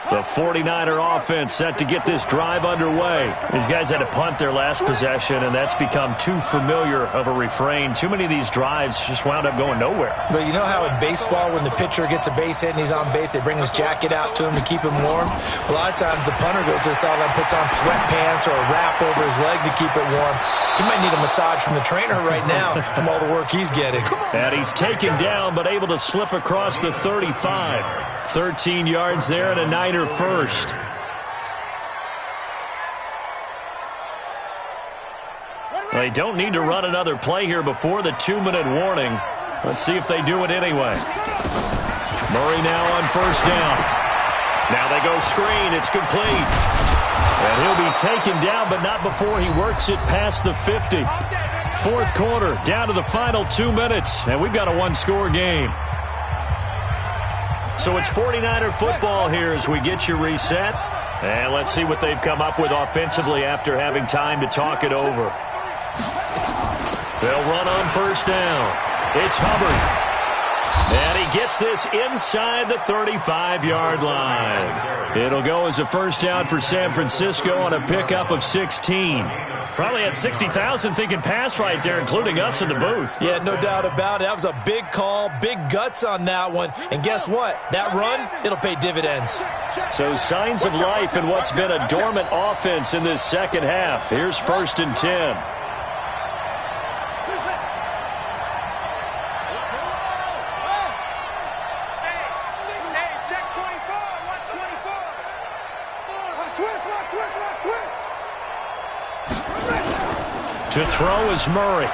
The 49er offense set to get this drive underway. These guys had to punt their last possession, and that's become too familiar of a refrain. Too many of these drives just wound up going nowhere. But you know how in baseball, when the pitcher gets a base hit and he's on base, they bring his jacket out to him to keep him warm? A lot of times the punter goes to the sideline, puts on sweatpants or a wrap over his leg to keep it warm. He might need a massage from the trainer right now from all the work he's getting. And he's taken down but able to slip across the 35. 13 yards there and a Niner first. They don't need to run another play here before the 2-minute warning. Let's see if they do it anyway. Murray now on first down. Now they go screen. It's complete. And he'll be taken down, but not before he works it past the 50. Fourth quarter, down to the final 2 minutes, and we've got a one-score game. So it's 49er football here as we get you reset. And let's see what they've come up with offensively after having time to talk it over. They'll run on first down. It's Hubbard. And he gets this inside the 35-yard line. It'll go as a first down for San Francisco on a pickup of 16. Probably had 60,000 thinking pass right there, including us in the booth. Yeah, no doubt about it. That was a big call, big guts on that one. And guess what? That run, it'll pay dividends. So signs of life in what's been a dormant offense in this second half. Here's first and 10. To throw is Murray.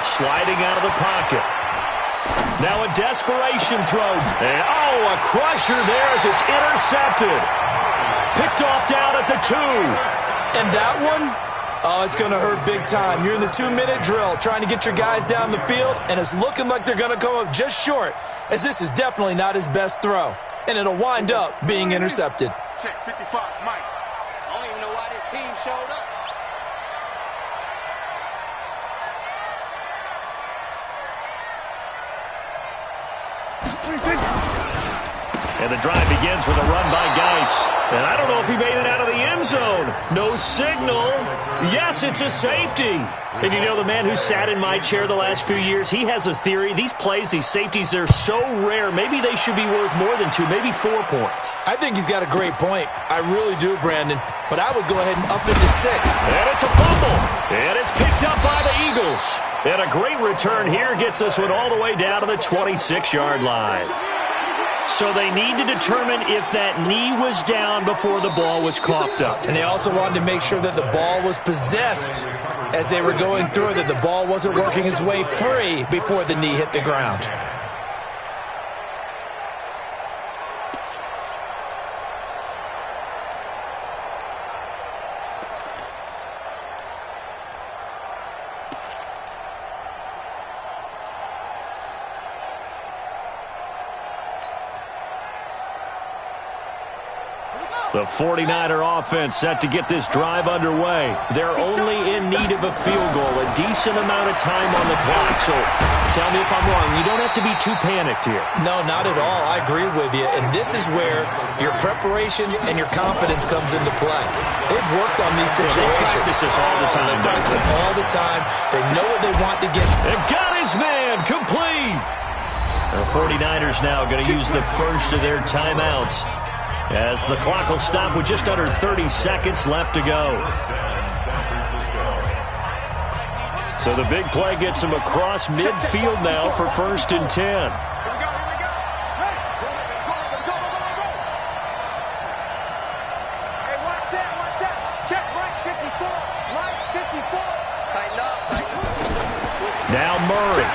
Sliding out of the pocket. Now a desperation throw. And, a crusher there as it's intercepted. Picked off down at the 2. And that one, it's going to hurt big time. You're in the 2-minute drill trying to get your guys down the field, and it's looking like they're going to come up just short, as this is definitely not his best throw. And it'll wind up being intercepted. Check 55, Mike. I don't even know why this team showed up. And the drive begins with a run by Geis. And I don't know if he made it out of the end zone. No signal. Yes, it's a safety. And you know, the man who sat in my chair the last few years, he has a theory. These plays, these safeties, they're so rare. Maybe they should be worth more than 2, maybe 4 points. I think he's got a great point. I really do, Brandon. But I would go ahead and up it to 6. And it's a fumble. And it's picked up by the Eagles. And a great return here gets this one all the way down to the 26-yard line. So they need to determine if that knee was down before the ball was coughed up. And they also wanted to make sure that the ball was possessed as they were going through it, that the ball wasn't working its way free before the knee hit the ground. The 49er offense set to get this drive underway. They're only in need of a field goal, a decent amount of time on the clock. So Tell me if I'm wrong. You don't have to be too panicked here. No, not at all. I agree with you. And this is where your preparation and your confidence comes into play. They've worked on these situations. They practice this all the time. They practice it all the time. They know what they want to get. And got his man complete. The 49ers now going to use the first of their timeouts as the clock will stop with just under 30 seconds left to go. So the big play gets him across midfield now for 1st and 10. Hey, watch that. Check right 54. Right 54. Tighten up. Now Murray.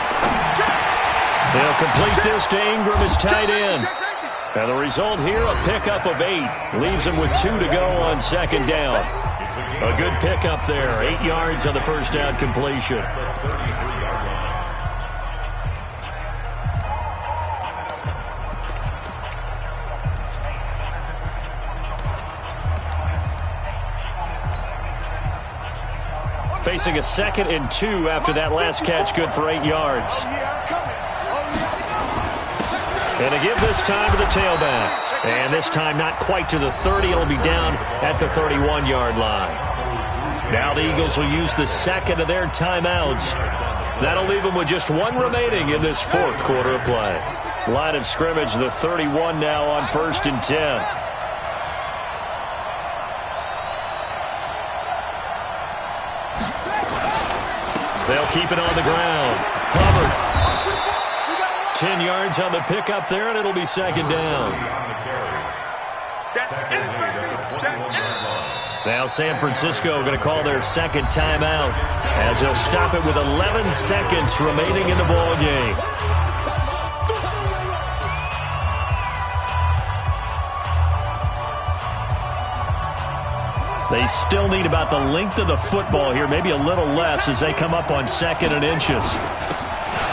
They'll complete this to Ingram as tight end. And the result here, a pickup of 8. Leaves him with 2 to go on 2nd down. A good pickup there. 8 yards on the first down completion. Facing a 2nd and 2 after that last catch, good for 8 yards. And to give this time to the tailback. And this time not quite to the 30. It'll be down at the 31-yard line. Now the Eagles will use the 2nd of their timeouts. That'll leave them with just 1 remaining in this 4th quarter of play. Line of scrimmage, the 31 now on 1st and 10. They'll keep it on the ground. Hubbard. 10 yards on the pickup there, and it'll be 2nd down. Now San Francisco going to call their 2nd timeout as they'll stop it with 11 seconds remaining in the ball game. They still need about the length of the football here, maybe a little less as they come up on 2nd and inches.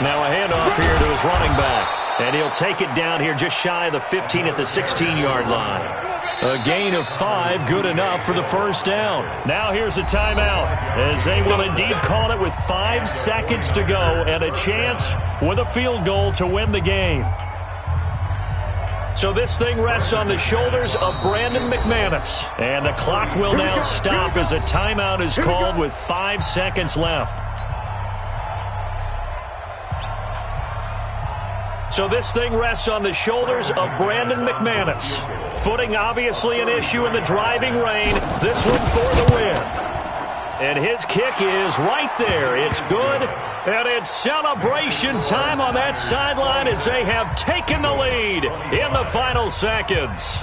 Now a handoff here to his running back. And he'll take it down here just shy of the 15 at the 16-yard line. A gain of 5, good enough for the first down. Now here's a timeout as they will indeed call it with 5 seconds to go and a chance with a field goal to win the game. So this thing rests on the shoulders of Brandon McManus. And the clock will now stop as a timeout is called with 5 seconds left. So this thing rests on the shoulders of Brandon McManus. Footing obviously an issue in the driving rain. This one for the win. And his kick is right there. It's good. And it's celebration time on that sideline as they have taken the lead in the final seconds.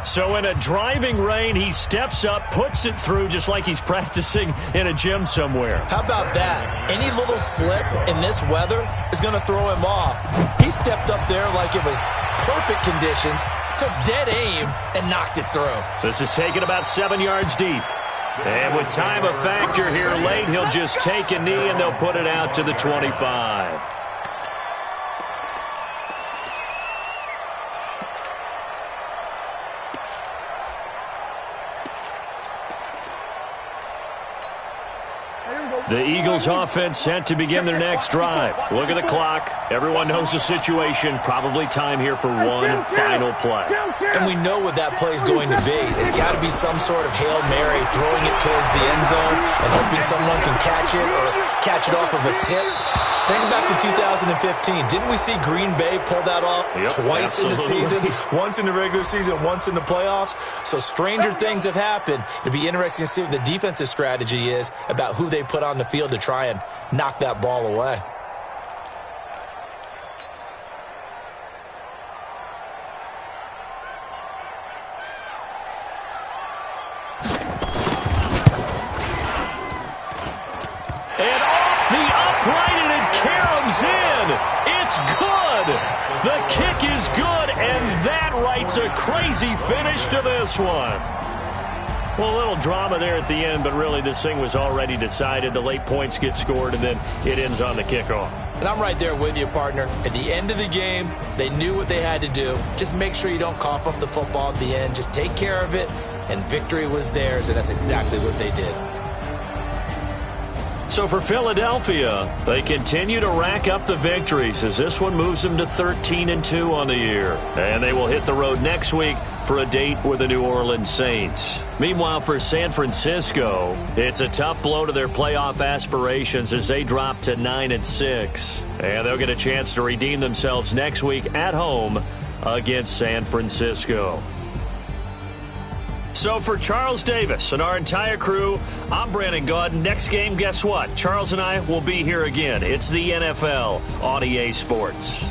So in a driving rain, he steps up, puts it through just like he's practicing in a gym somewhere. How about that? Any little slip in this weather is going to throw him off. He stepped up there like it was perfect conditions, took dead aim, and knocked it through. This is taken about 7 yards deep. And with time a factor here late, he'll just take a knee and they'll put it out to the 25. The Eagles offense set to begin their next drive. Look at the clock. Everyone knows the situation. Probably time here for one final play. And we know what that play is going to be. It's got to be some sort of Hail Mary, throwing it towards the end zone and hoping someone can catch it or catch it off of a tip. Think back to 2015. Didn't we see Green Bay pull that off twice in the season? Once in the regular season, once in the playoffs. So stranger things have happened. It'd be interesting to see what the defensive strategy is about who they put on the field to try and knock that ball away. And off the upright, and it caroms in. It's good. The kick is good, and that writes a crazy finish to this one. Well, a little drama there at the end, but really this thing was already decided. The late points get scored, and then it ends on the kickoff. And I'm right there with you, partner. At the end of the game, they knew what they had to do. Just make sure you don't cough up the football at the end. Just take care of it, and victory was theirs, and that's exactly what they did. So for Philadelphia, they continue to rack up the victories as this one moves them to 13-2 on the year. And they will hit the road next week for a date with the New Orleans Saints. Meanwhile, for San Francisco, it's a tough blow to their playoff aspirations as they drop to 9-6. And they'll get a chance to redeem themselves next week at home against San Francisco. So for Charles Davis and our entire crew, I'm Brandon Gaudin. Next game, guess what? Charles and I will be here again. It's the NFL on EA Sports.